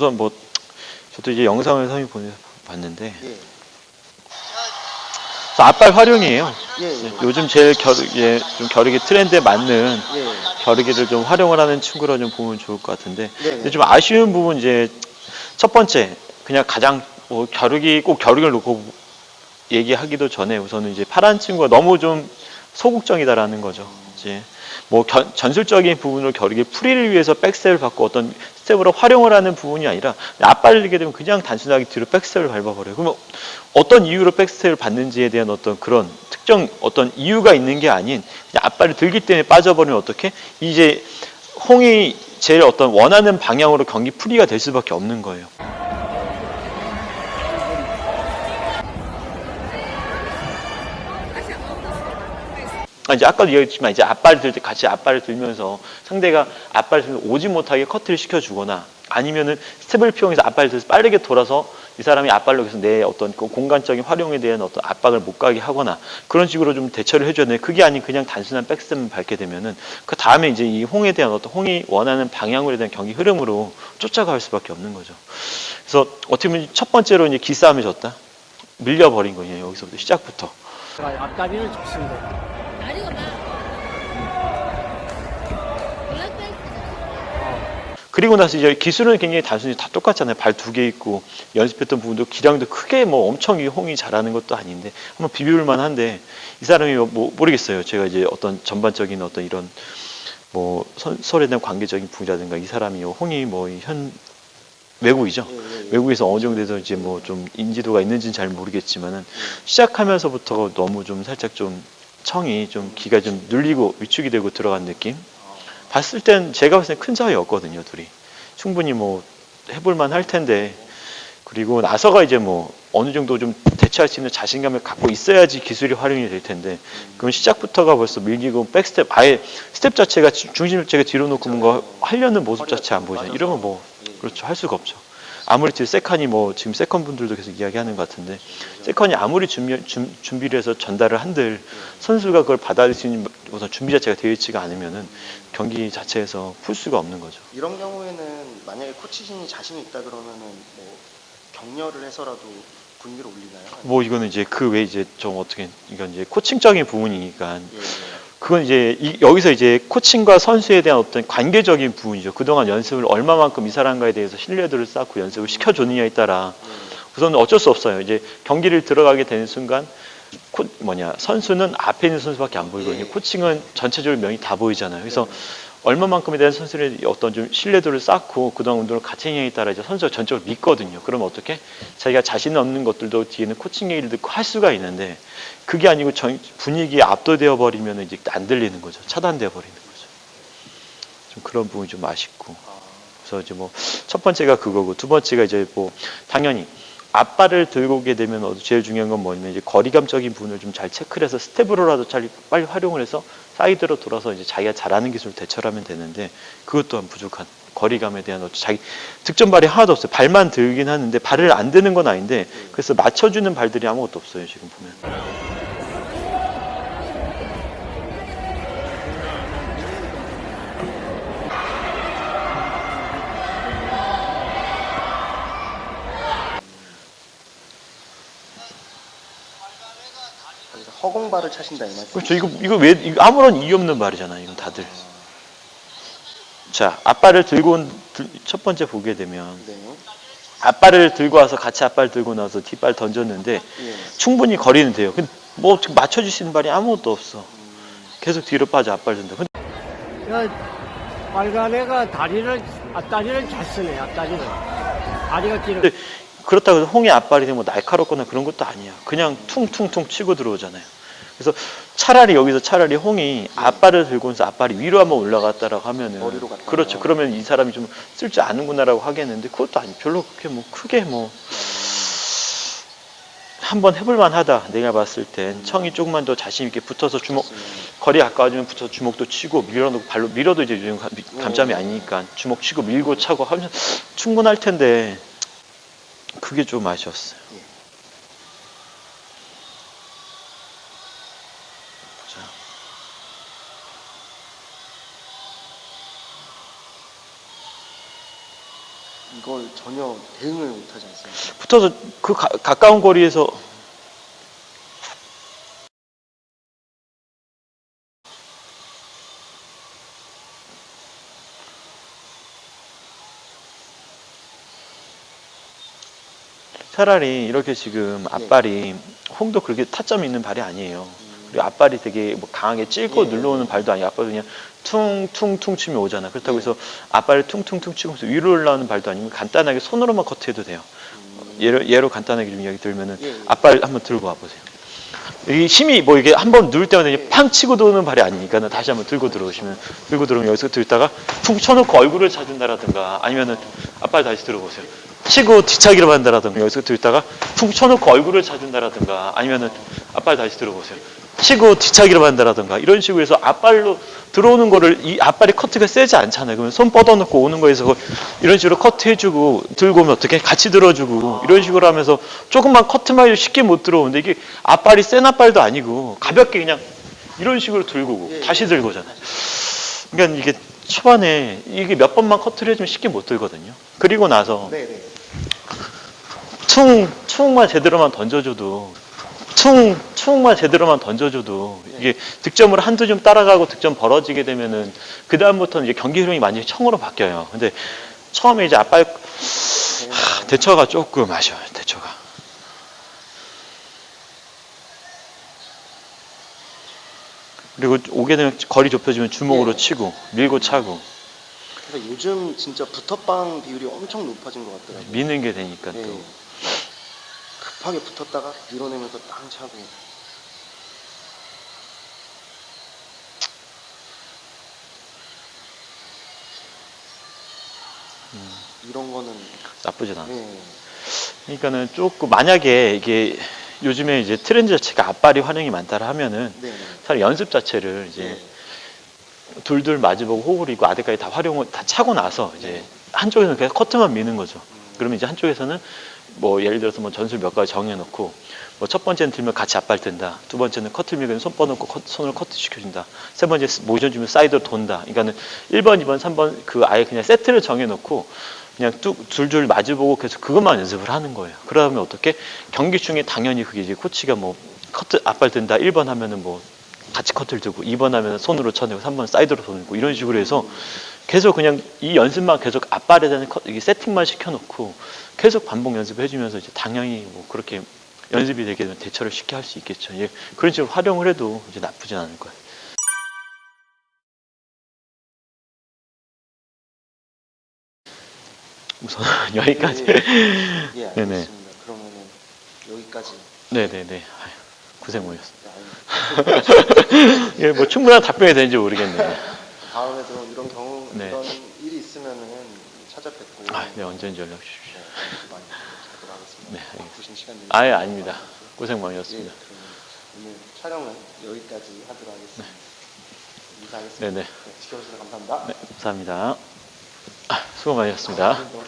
우선 뭐 저도 이제 영상을 선생님 봤는데 예. 앞발 활용이에요. 예. 요즘 제일 좀 겨루기 트렌드에 맞는 예. 겨루기를 좀 활용을 하는 친구라 좀 보면 좋을 것 같은데, 네. 근데 좀 아쉬운 부분 이제 첫 번째 그냥 가장 뭐 꼭 겨루기를 놓고 얘기하기도 전에 우선은 이제 파란 친구가 너무 좀 소극적이다라는 거죠. 이제 뭐 전술적인 부분을 겨루기 풀이를 위해서 백스텝을 받고 어떤 스텝으로 활용을 하는 부분이 아니라 앞발리게 되면 그냥 단순하게 뒤로 백스텝을 밟아버려요. 그러면 어떤 이유로 백스텝을 받는지에 대한 어떤 그런 특정 어떤 이유가 있는 게 아닌 그냥 앞발을 들기 때문에 빠져버리면 어떻게 이제 홍이 제일 어떤 원하는 방향으로 경기 풀이가 될 수밖에 없는 거예요. 이제 아까도 얘기했지만 이제 앞발을 들 때 같이 앞발을 들면서 상대가 앞발을 들면 오지 못하게 커트를 시켜주거나 아니면은 스텝을 피용해서 앞발을 들어서 빠르게 돌아서 이 사람이 앞발로 해서 내 어떤 그 공간적인 활용에 대한 어떤 압박을 못 가게 하거나 그런 식으로 좀 대처를 해줘야 돼. 그게 아닌 그냥 단순한 백스텝만 밟게 되면은 그 다음에 이제 이 홍에 대한 어떤 홍이 원하는 방향으로 대한 경기 흐름으로 쫓아갈 수밖에 없는 거죠. 그래서 어떻게 보면 첫 번째로 이제 기싸움이 졌다. 밀려버린 거예요. 여기서부터 시작부터. 앞다리를 줬습니다. 그리고 나서 이제 기술은 굉장히 단순히 다 똑같잖아요. 발 두 개 있고 연습했던 부분도 기량도 크게 뭐 엄청 이 홍이 잘하는 것도 아닌데 한번 비벼볼 만한데 이 사람이 뭐 모르겠어요. 제가 이제 어떤 전반적인 어떤 이런 뭐 서로에 대한 관계적인 부분이라든가 이 사람이 홍이 뭐 현 외국이죠. 외국에서 어느 정도 돼서 이제 뭐 좀 인지도가 있는지는 잘 모르겠지만은 시작하면서부터 너무 좀 살짝 좀 청이 좀 기가 좀 눌리고 위축이 되고 들어간 느낌. 봤을 땐 제가 봤을 땐 큰 차이였거든요, 둘이. 충분히 뭐 해볼만 할 텐데. 그리고 나서가 이제 뭐 어느 정도 좀 대처할 수 있는 자신감을 갖고 있어야지 기술이 활용이 될 텐데. 그럼 시작부터가 벌써 밀리고 백스텝, 아예 스텝 자체가 중심 자체가 뒤로 놓고 뭔가 하려는 모습 자체 안 보이잖아요. 이러면 뭐, 그렇죠. 할 수가 없죠. 아무리 세컨이 뭐 지금 세컨 분들도 계속 이야기하는 것 같은데 세컨이 아무리 준비를 해서 전달을 한들 선수가 그걸 받아들일 수 있는 우선 준비 자체가 되어 있지가 않으면은 경기 자체에서 풀 수가 없는 거죠. 이런 경우에는 만약에 코치진이 자신이 있다 그러면은 뭐 격려를 해서라도 분위기를 올리나요? 뭐 이거는 이제 그 외에 이제 좀 어떻게 이건 이제 코칭적인 부분이니까 그건 이제 여기서 이제 코칭과 선수에 대한 어떤 관계적인 부분이죠. 그동안 연습을 얼마만큼 이 사람과에 대해서 신뢰도를 쌓고 연습을 시켜줬느냐에 따라 우선 어쩔 수 없어요. 이제 경기를 들어가게 되는 순간 선수는 앞에 있는 선수밖에 안 보이거든요. 코칭은 전체적으로 면이 다 보이잖아요. 그래서 얼마만큼에 대한 선수의 어떤 좀 신뢰도를 쌓고 그동안 운동을 같이 했냐에 따라 이제 선수가 전적으로 믿거든요. 그러면 어떻게? 자기가 자신 없는 것들도 뒤에는 코칭 얘기를 듣고 할 수가 있는데 그게 아니고 분위기에 압도되어 버리면 이제 안 들리는 거죠. 차단되어 버리는 거죠. 좀 그런 부분이 좀 아쉽고. 그래서 이제 뭐 첫 번째가 그거고 두 번째가 이제 뭐 당연히 앞발을 들고 오게 되면 제일 중요한 건 뭐냐면 이제 거리감적인 부분을 좀 잘 체크를 해서 스텝으로라도 빨리 활용을 해서 사이드로 돌아서 이제 자기가 잘하는 기술을 대처를 하면 되는데 그것 또한 부족한 거리감에 대한 자기 득점 발이 하나도 없어요. 발만 들긴 하는데 발을 안 드는 건 아닌데 그래서 맞춰주는 발들이 아무것도 없어요. 지금 보면. 허공발을 차신다 이 말씀. 그렇죠. 이거 아무런 이유 없는 발이잖아요. 이건 다들. 자, 앞발을 들고 온 첫 번째 보게 되면 앞발을 들고 와서 같이 앞발 들고 나서 뒷발 던졌는데 충분히 거리는 돼요. 근데 뭐 맞춰줄 수 있는 발이 아무것도 없어. 계속 뒤로 빠져 앞발 든다. 빨간 애가 앞다리를 잘 쓰네. 앞다리를. 다리가 길어. 그렇다고 해서 홍의 앞발이 뭐 날카롭거나 그런 것도 아니야. 그냥 퉁퉁퉁 치고 들어오잖아요. 그래서 차라리 홍이 앞발을 들고서 앞발이 위로 한번 올라갔다라고 하면은 머리로 갔다. 그렇죠. 그러면 이 사람이 좀 쓸 줄 아는구나라고 하겠는데 그것도 아니 별로 그렇게 뭐 크게 뭐 한번 해볼만 하다. 내가 봤을 땐 청이 조금만 더 자신 있게 붙어서 거리 가까워지면 붙어서 주먹도 치고 밀어놓고 발로 밀어도 이제 요즘 감점이 아니니까 주먹 치고 밀고 차고 하면 충분할 텐데 그게 좀 아쉬웠어요. 이걸 전혀 대응을 못하지 않습니까? 붙어서 그 가까운 거리에서 차라리 이렇게 지금 앞발이 홍도 그렇게 타점이 있는 발이 아니에요. 그리고 앞발이 되게 뭐 강하게 찔고 눌러오는 발도 아니고 앞발이 그냥 퉁퉁퉁 치면 오잖아. 그렇다고 해서 앞발을 퉁퉁퉁 치면서 위로 올라오는 발도 아니고 간단하게 손으로만 커트해도 돼요. 예로 간단하게 좀 이야기 들면은 앞발 한번 들고 와보세요. 이 힘이 뭐 이게 한번 누를 때마다 이제 팡 치고 도는 발이 아니니까 다시 한번 들고 들어오시면 들고 들어오면 여기서 들다가 툭 쳐놓고 얼굴을 찾는다라든가 아니면은 앞발 다시 들어보세요. 치고 뒤차기로 만다라든가 여기서 들다가 툭 쳐놓고 얼굴을 찾는다라든가 아니면은 앞발 다시 들어보세요. 치고 뒤차기로 만다라든가 이런 식으로 해서 앞발로 들어오는 거를 이 앞발이 커트가 세지 않잖아요. 그러면 손 뻗어놓고 오는 거에서 이런 식으로 커트해주고 들고 오면 어떻게 같이 들어주고 이런 식으로 하면서 조금만 커트만 해도 쉽게 못 들어오는데 이게 앞발이 센 앞발도 아니고 가볍게 그냥 이런 식으로 들고 오고 다시 들고 오잖아요. 그러니까 이게 초반에 이게 몇 번만 커트를 해주면 쉽게 못 들거든요. 그리고 나서 퉁만 제대로만 던져줘도 퉁만 제대로만 던져줘도 이게 득점을 한두 점 따라가고 득점 벌어지게 되면은 그 다음부터는 이제 경기 흐름이 완전히 청으로 바뀌어요. 근데 처음에 이제 앞발 대처가 조금 아쉬워요. 대처가. 그리고 오게 되면 거리 좁혀지면 주먹으로 치고 밀고 차고 그래서 요즘 진짜 붙어빵 비율이 엄청 높아진 것 같더라고요. 미는 게 되니까 또 급하게 붙었다가 밀어내면서 땅 차고. 이런 거는 나쁘진 않아. 그러니까는 조금 만약에 이게 요즘에 이제 트렌드 자체가 앞발이 활용이 많다라 하면은 사실 연습 자체를 이제 둘둘 마주보고 호흡을 이고 아대까지 다 활용을 다 차고 나서 이제 한쪽에서는 그냥 커트만 미는 거죠. 그러면 이제 한쪽에서는 뭐 예를 들어서 뭐 전술 몇 가지 정해놓고 뭐 첫 번째는 들면 같이 앞발 든다. 두 번째는 커트 밀면 손 뻗어놓고 손을 커트 시켜준다. 세 번째 모션 주면 사이드로 돈다. 그러니까는 1번, 2번, 3번 그 아예 그냥 세트를 정해놓고 그냥 뚝 줄줄 마주보고 계속 그것만 연습을 하는 거예요. 그러면 어떻게 경기 중에 당연히 그게 이제 코치가 뭐 커트 앞발 든다 1번 하면은 뭐 같이 커트를 들고 2번 하면 손으로 쳐내고 3번 사이드로 손을고 이런 식으로 해서 계속 그냥 이 연습만 계속 앞발에 대한 세팅만 시켜놓고 계속 반복 연습을 해주면서 이제 당연히 뭐 그렇게 연습이 되게 되면 대처를 쉽게 할 수 있겠죠. 예, 그런 식으로 활용을 해도 이제 나쁘진 않을 거예요. 우선 여기까지. 예, 알겠습니다. 네네. 그러면은 여기까지. 네네네. 아유, 고생 많으셨습니다. 예, 뭐 충분한 답변이 되는지 모르겠네요. 다음에도 이런 경우 네. 이런 일이 있으면은 찾아뵙고. 네, 언제든지 연락 주십시오. 많이 부탁드리도록 하겠습니다. 네, 알겠습니다. 바쁘신 시간 내주셔서 아예 아닙니다. 고생 많으셨습니다. 그러면 오늘 촬영은 여기까지 하도록 하겠습니다. 인사하겠습니다. 네네. 지켜주셔서 감사합니다. 네, 감사합니다. 수고 많으셨습니다. 너무